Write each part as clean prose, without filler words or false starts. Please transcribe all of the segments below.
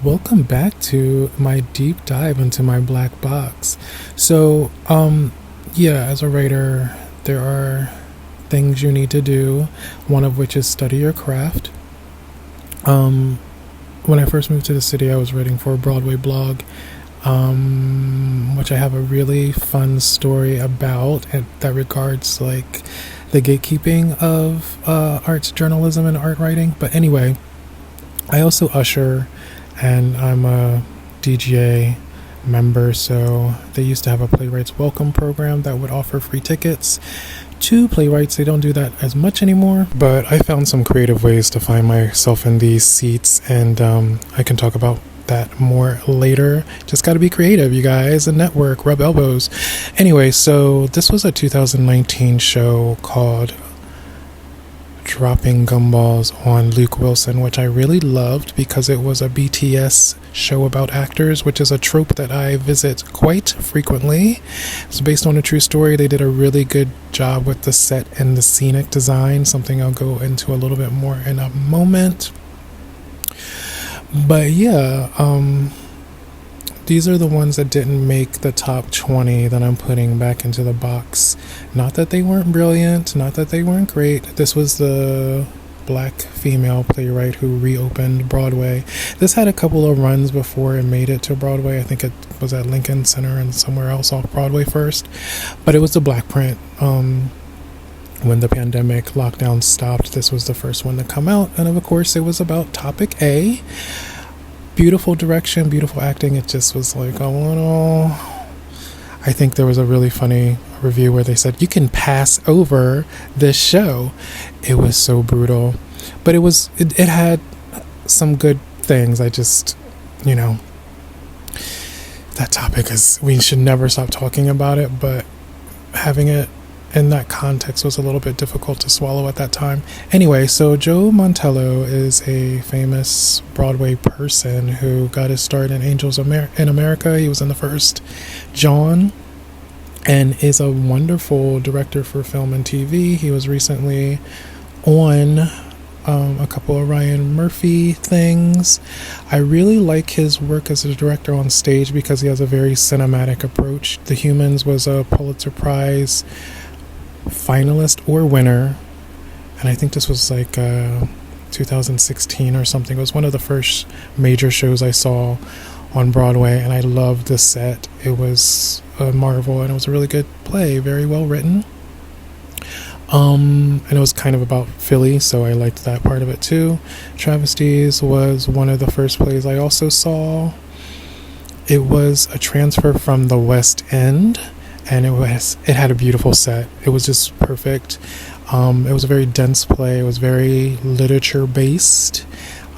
Welcome back to my deep dive into my black box. So, yeah, as a writer, there are things you need to do, one of which is study your craft. When I first moved to the city, I was writing for a Broadway blog, which I have a really fun story about and that regards like the gatekeeping of arts journalism and art writing. But anyway, I also usher and I'm a DGA member, so they used to have a playwrights welcome program that would offer free tickets to playwrights. They don't do that as much anymore, but I found some creative ways to find myself in these seats, and I can talk about that more later. Just got to be creative, you guys, and network, rub elbows. Anyway, so this was a 2019 show called Dropping Gumballs on Luke Wilson, which I really loved because it was a BTS show about actors, which is a trope that I visit quite frequently. It's based on a true story. They did a really good job with the set and the scenic design, something I'll go into a little bit more in a moment. But yeah, these are the ones that didn't make the top 20 that I'm putting back into the box. Not that they weren't brilliant, not that they weren't great. This was the black female playwright who reopened Broadway. This had a couple of runs before it made it to Broadway. I think it was at Lincoln Center and somewhere else off Broadway first. But it was the black print. When the pandemic lockdown stopped, this was the first one to come out. And of course, it was about topic A. Beautiful direction, beautiful acting. It just was like a little... I think there was a really funny review where they said, you can pass over this show. It was so brutal. But it had some good things. I just, that topic is... We should never stop talking about it, but having it in that context was a little bit difficult to swallow at that time. Anyway, so Joe Montello is a famous Broadway person who got his start in Angels in America. He was in the first John and is a wonderful director for film and TV. He was recently on a couple of Ryan Murphy things. I really like his work as a director on stage because he has a very cinematic approach. The Humans was a Pulitzer Prize finalist or winner, and I think this was like 2016 or something. It was one of the first major shows I saw on Broadway, and I loved the set. It was a marvel, and it was a really good play, very well written, and it was kind of about Philly, so I liked that part of it too. Travesties was one of the first plays I also saw. It was a transfer from the West End, and it had a beautiful set. It was just perfect. It was a very dense play. It was very literature based.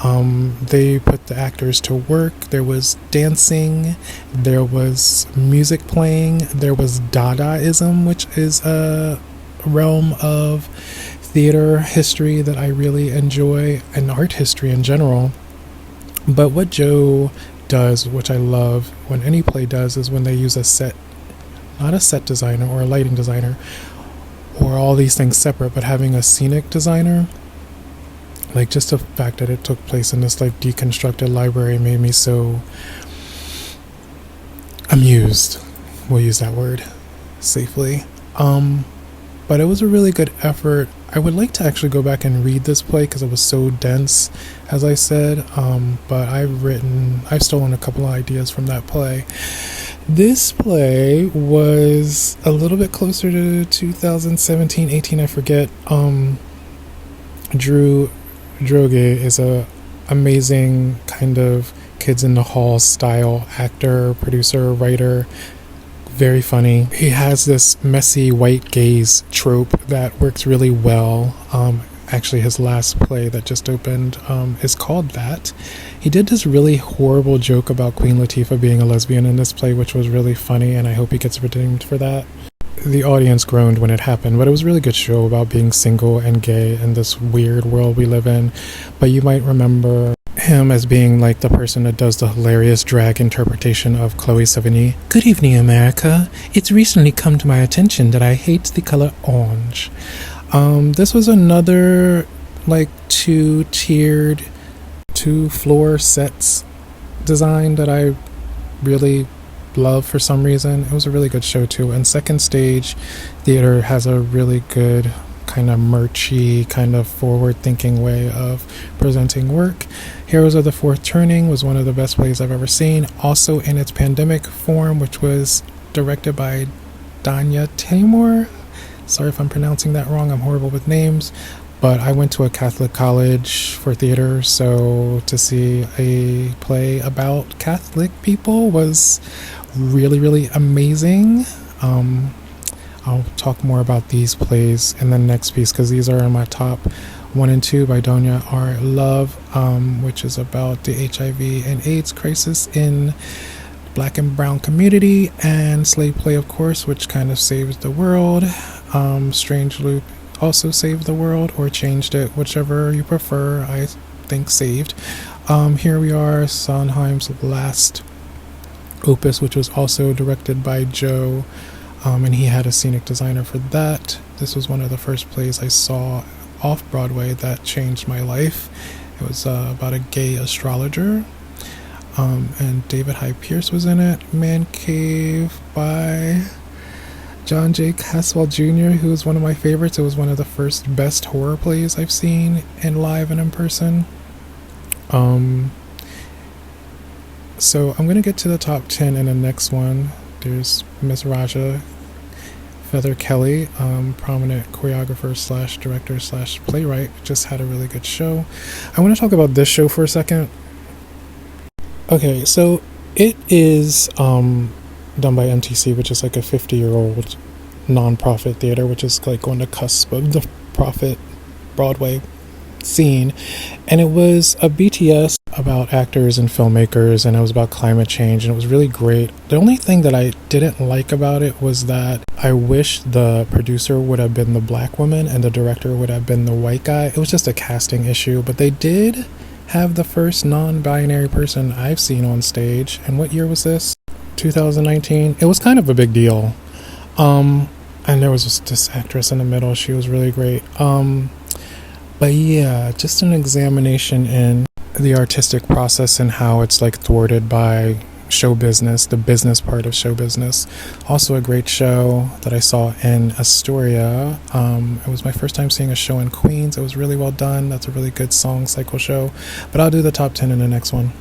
They put the actors to work. There was dancing, there was music playing, there was Dadaism, which is a realm of theater history that I really enjoy, and art history in general. But what Joe does, which I love when any play does, is when they use a set, not a set designer or a lighting designer or all these things separate, but having a scenic designer. Like, just the fact that it took place in this like deconstructed library made me so amused. We'll use that word safely. But it was a really good effort. I would like to actually go back and read this play because it was so dense, as I said. But I've stolen a couple of ideas from that play. This play was a little bit closer to 2017, 18, I forget. Drew Droege is a amazing kind of Kids in the Hall style actor, producer, writer. Very funny. He has this messy white gaze trope that works really well. Actually, his last play that just opened is called that. He did this really horrible joke about Queen Latifah being a lesbian in this play, which was really funny, and I hope he gets redeemed for that. The audience groaned when it happened, but it was a really good show about being single and gay in this weird world we live in. But you might remember him as being like the person that does the hilarious drag interpretation of Chloe Sevigny. Good evening, America. It's recently come to my attention that I hate the color orange. This was another like two-floor sets design that I really love for some reason. It was a really good show too. And Second Stage Theater has a really good kind of merchy, kind of forward-thinking way of presenting work. Heroes of the Fourth Turning was one of the best plays I've ever seen, also in its pandemic form, which was directed by Danya Tamor. Sorry if I'm pronouncing that wrong, I'm horrible with names. But I went to a Catholic college for theater, so to see a play about Catholic people was really, really amazing. I'll talk more about these plays in the next piece because these are in my top 1 and 2 by Donya R. Love, which is about the HIV and AIDS crisis in Black and Brown community, and Slave Play, of course, which kind of saves the world. Strange Loop also saved the world, or changed it, whichever you prefer. I think saved. Here we are, Sondheim's last opus, which was also directed by Joe, and he had a scenic designer for that. This was one of the first plays I saw off Broadway that changed my life. It was about a gay astrologer, and David Hyde Pierce was in it. Man Cave by John J. Caswell Jr., who was one of my favorites. It was one of the first best horror plays I've seen in live and in person. So I'm going to get to the top 10 in the next one. There's Miss Raja Feather Kelly, prominent choreographer slash director slash playwright, just had a really good show. I want to talk about this show for a second. Okay, so it is done by MTC, which is like a 50-year-old non-profit theater, which is like on the cusp of the profit Broadway scene. And it was a BTS about actors and filmmakers, and it was about climate change, and it was really great. The only thing that I didn't like about it was that I wish the producer would have been the black woman and the director would have been the white guy. It was just a casting issue, but they did have the first non-binary person I've seen on stage. And what year was this? 2019. It was kind of a big deal. And there was just this actress in the middle. She was really great. But yeah, just an examination in the artistic process and how it's like thwarted by show business, the business part of show business. Also a great show that I saw in Astoria. It was my first time seeing a show in Queens. It was really well done. That's a really good song cycle show. But I'll do the top 10 in the next one.